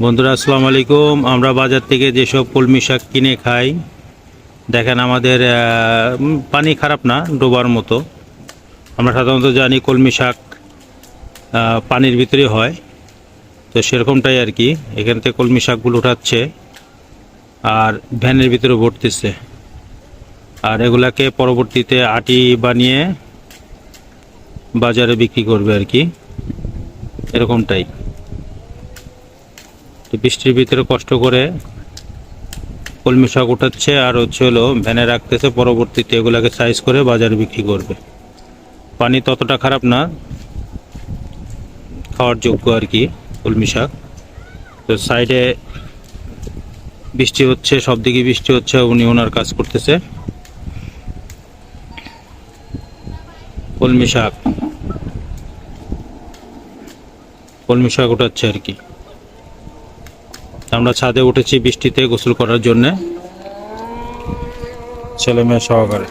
বন্ধুরা আসসালামু আলাইকুম। আমরা বাজার থেকে যেসব কলমি শাক কিনে খাই, দেখেন আমাদের পানি খারাপ না, ডোবার মতো। আমরা সাধারণত জানি কলমি শাক পানির ভিতরে হয়, তো সেরকমটাই আর কি। এখান থেকে কলমি শাকগুলো উঠাচ্ছে আর ভ্যানের ভিতরে ভরতেছে, আর এগুলাকে পরবর্তীতে আটি বানিয়ে বাজারে বিক্রি করবে আর কি, এরকমটাই। বৃষ্টির ভিতরে কষ্ট করে কলমি শাক উঠাচ্ছে আর হলো ভ্যানে রাখতেছে, পরবর্তীতে এগুলাকে সাইজ করে বাজারে বিক্রি করবে। পানি ততটা খারাপ না, খাওয়ার যোগ্য আর কি কলমি শাক। তো সাইডে বৃষ্টি হচ্ছে, সব দিকে বৃষ্টি হচ্ছে, উনি ওনার কাজ করতেছে। কলমি কলমি শাক উঠাচ্ছে আর কি। আমরা ছাদে উঠেছি বৃষ্টিতে গোসল করার জন্যে, ছেলে মেয়ে সহকারে।